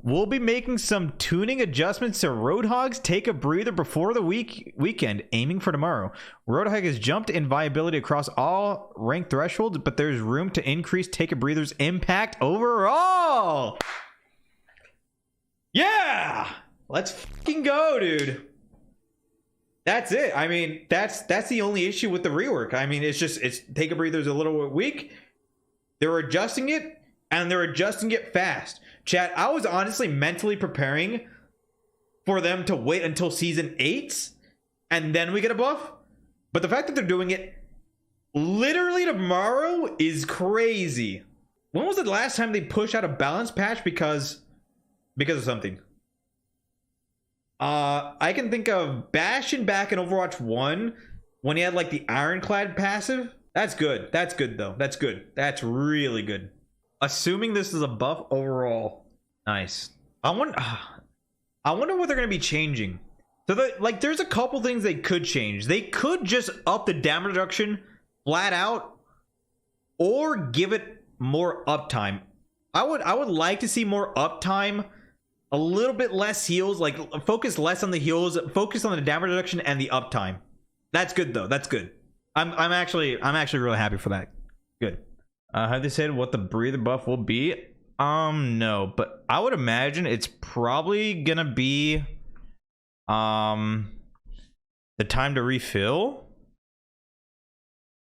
We'll be making some tuning adjustments to Roadhog's Take a Breather before the weekend, aiming for tomorrow. Roadhog has jumped in viability across all rank thresholds, but there's room to increase Take a Breather's impact overall. Yeah! Let's fucking go, dude. That's it. I mean, that's the only issue with the rework. I mean, it's Take a Breather's a little bit weak. They're adjusting it, and they're adjusting it fast. Chat, I was honestly mentally preparing for them to wait until season 8 and then we get a buff. But the fact that they're doing it literally tomorrow is crazy. When was the last time they pushed out a balance patch because of something? I can think of Bastion back in Overwatch 1 when he had like the Ironclad passive. That's good. That's good though. That's good. That's really good. Assuming this is a buff overall. Nice. I wonder what they're going to be changing. So there's a couple things they could change. They could just up the damage reduction flat out or give it more uptime. I would like to see more uptime, a little bit less heals, like focus less on the heals, focus on the damage reduction and the uptime. That's good though. That's good. I'm actually really happy for that. Good. Have they said what the breather buff will be? No, but I would imagine it's probably gonna be the time to refill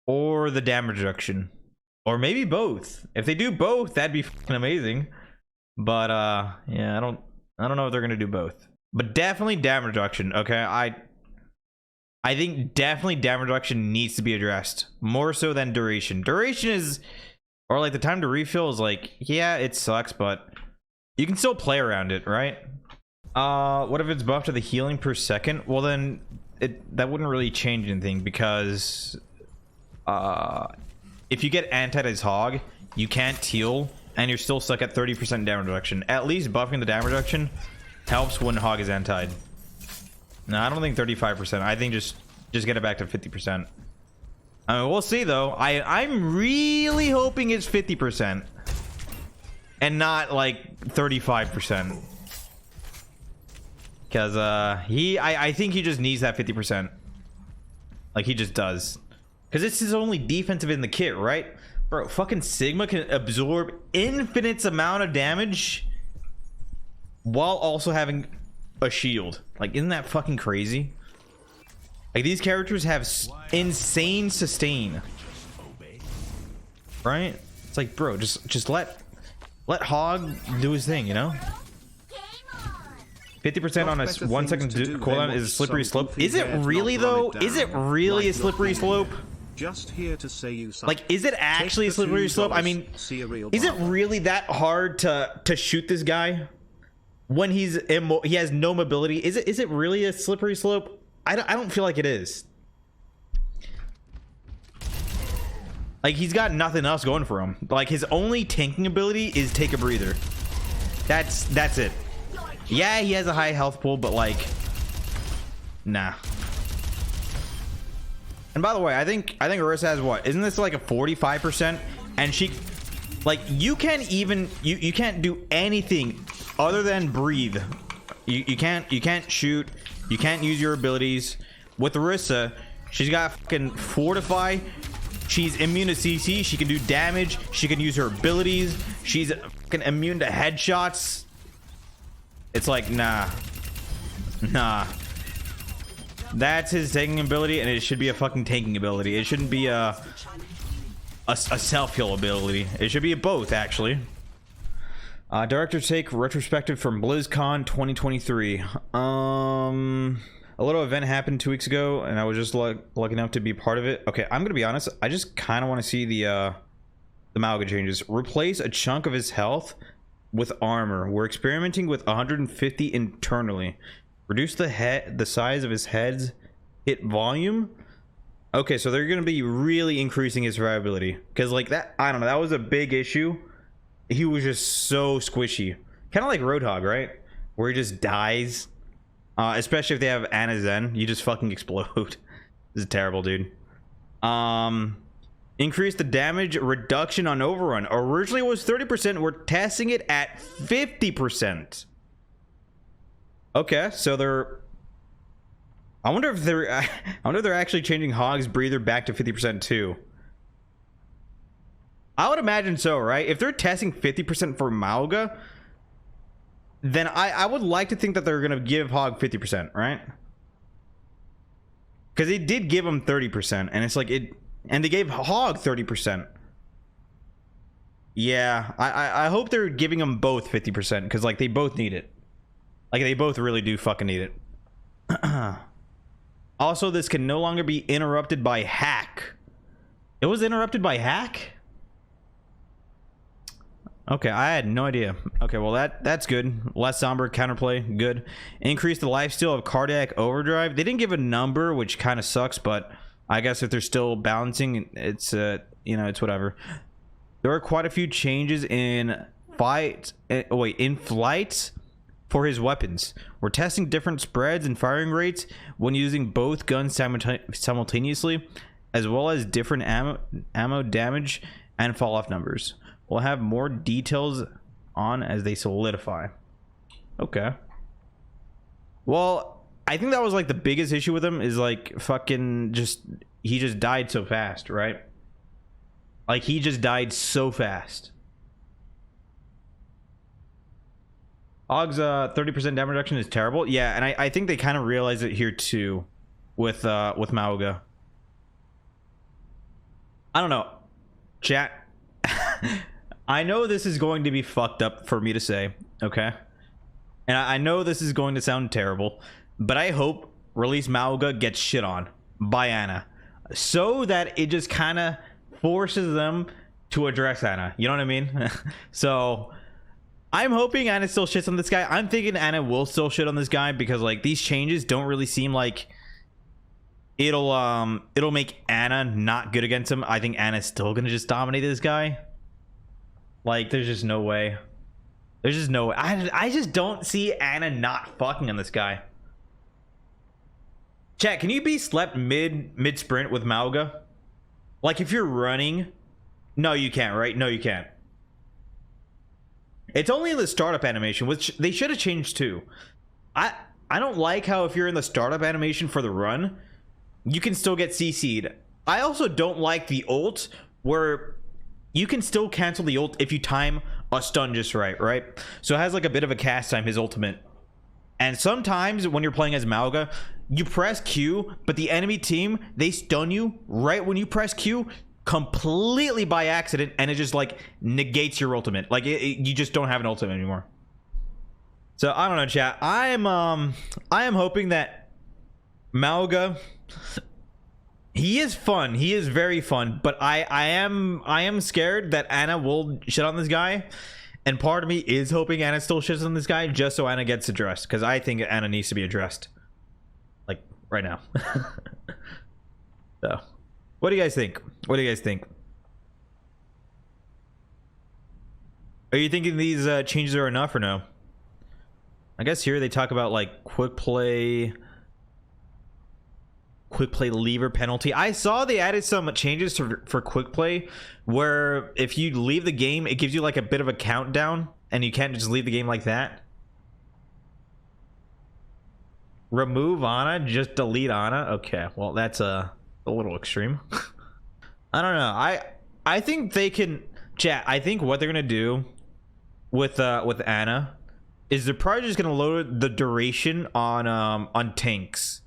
or the damage reduction, or maybe both. If they do both, that'd be fucking amazing. But yeah, I don't know if they're gonna do both, but definitely damage reduction. Okay, I think definitely damage reduction needs to be addressed more so than duration. Duration is, or like the time to refill is like, yeah, it sucks, but you can still play around it, right? What if it's buffed to the healing per second? Well, then that wouldn't really change anything, because if you get anti-as hog, you can't heal and you're still stuck at 30% damage reduction. At least buffing the damage reduction helps when hog is antied. No, I don't think 35%. I think just get it back to 50%. I mean, we'll see though. I'm really hoping it's 50% and not like 35%. Because I think he just needs that 50%. Like he just does. Because it's his only defensive in the kit, right? Bro, fucking Sigma can absorb infinite amount of damage while also having a shield. Like, isn't that fucking crazy? Like, these characters have insane sustain, right? It's like, bro, just let Hog do his thing, you know? 50% on a 1 second cooldown is a slippery slope. Is it really though? Is it really a slippery slope? Just here to say you like, is it actually a slippery slope? I mean, is it really that hard to shoot this guy when he has no mobility? Is it really a slippery slope? I don't feel like it is. Like, he's got nothing else going for him. Like, his only tanking ability is take a breather. That's it. Yeah, he has a high health pool, but like, nah. And by the way, I think Orisa has what? Isn't this like a 45%? And she, like, you can't even you can't do anything other than breathe. You can't shoot. You can't use your abilities. With Orisa, she's got fucking fortify. She's immune to CC. She can do damage. She can use her abilities. She's fucking immune to headshots. It's like, nah. That's his tanking ability, and it should be a fucking tanking ability. It shouldn't be a self-heal ability. It should be a both, actually. Director's take retrospective from BlizzCon 2023. A little event happened 2 weeks ago, and I was just lucky enough to be part of it. Okay, I'm gonna be honest. I just kind of want to see the Malga changes. Replace a chunk of his health with armor. We're experimenting with 150 internally. Reduce the size of his head's hit volume. Okay, so they're gonna be really increasing his survivability, because like that, I don't know, that was a big issue. He was just so squishy, kind of like Roadhog, right? Where he just dies. Especially if they have Ana Zen, you just fucking explode. This is terrible, dude. Increase the damage reduction on overrun. Originally it was 30%. We're testing it at 50%. Okay, so they're... I wonder if they're actually changing Hog's breather back to 50% too. I would imagine so, right? If they're testing 50% for Mauga, then I would like to think that they're gonna give Hog 50%, right? Because it did give him 30%, and it's like it, and they gave Hog 30%. Yeah, I hope they're giving them both 50%, because like they both need it. Like they both really do fucking need it. Also, this can no longer be interrupted by hack. It was interrupted by hack? Okay, I had no idea. Okay, well that's good. Less somber counterplay, good. Increase the lifesteal of cardiac overdrive. They didn't give a number, which kind of sucks, but I guess if they're still balancing, it's you know, it's whatever. There are quite a few changes in in flight for his weapons. We're testing different spreads and firing rates when using both guns simultaneously, as well as different ammo damage and fall off numbers. We'll have more details on as they solidify. Okay. Well, I think that was like the biggest issue with him is like fucking he just died so fast, right? Like he just died so fast. Hog's 30% damage reduction is terrible. Yeah, and I think they kind of realize it here too with Mauga. I don't know. Chat. I know this is going to be fucked up for me to say, okay? And I know this is going to sound terrible, but I hope Release Mauga gets shit on by Ana, so that it just kind of forces them to address Ana. You know what I mean? So I'm hoping Ana still shits on this guy. I'm thinking Ana will still shit on this guy because like these changes don't really seem like it'll make Ana not good against him. I think Ana's still gonna just dominate this guy. Like, there's just no way. There's just no way. I just don't see Ana not fucking on this guy. Chat, can you be slept mid sprint with Mauga? Like, if you're running... No, you can't, right? No, you can't. It's only in the startup animation, which they should have changed too. I don't like how if you're in the startup animation for the run, you can still get CC'd. I also don't like the ult where... You can still cancel the ult if you time a stun just right? So it has like a bit of a cast time, his ultimate. And sometimes when you're playing as Mauga, you press Q, but the enemy team, they stun you right when you press Q completely by accident, and it just like negates your ultimate. Like you just don't have an ultimate anymore. So I don't know, chat. I am hoping that Mauga... He is fun. He is very fun, but I am scared that Ana will shit on this guy, and part of me is hoping Ana still shits on this guy just so Ana gets addressed, because I think Ana needs to be addressed, like right now. So, what do you guys think? What do you guys think? Are you thinking these changes are enough or no? I guess here they talk about like quick play lever penalty. I saw they added some changes for quick play where if you leave the game, it gives you like a bit of a countdown and you can't just leave the game like that. Remove Ana, just delete Ana. Okay, well that's a little extreme. I don't know. I think they can... Chat, I think what they're gonna do with Ana is they're probably just gonna lower the duration on tanks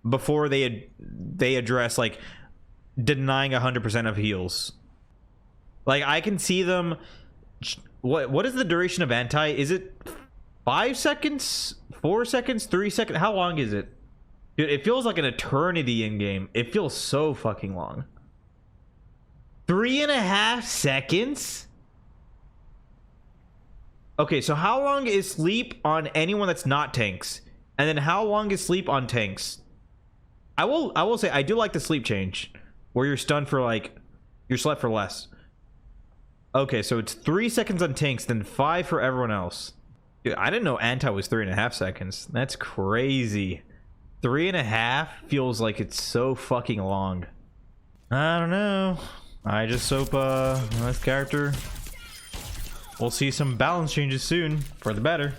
before they address like denying 100% of heals. Like I can see them... What is the duration of anti? Is it 5 seconds, 4 seconds, 3 seconds? How long is it? Dude, it feels like an eternity in game. It feels so fucking long. 3.5 seconds? Okay, so how long is sleep on anyone that's not tanks? And then how long is sleep on tanks? I will say I do like the sleep change where you're stunned for like... You're slept for less. Okay, so it's 3 seconds on tanks, then 5 for everyone else. Dude, I didn't know anti was 3.5 seconds. That's crazy. 3.5 feels like it's so fucking long. I don't know. I just hope this character, we'll see some balance changes soon for the better.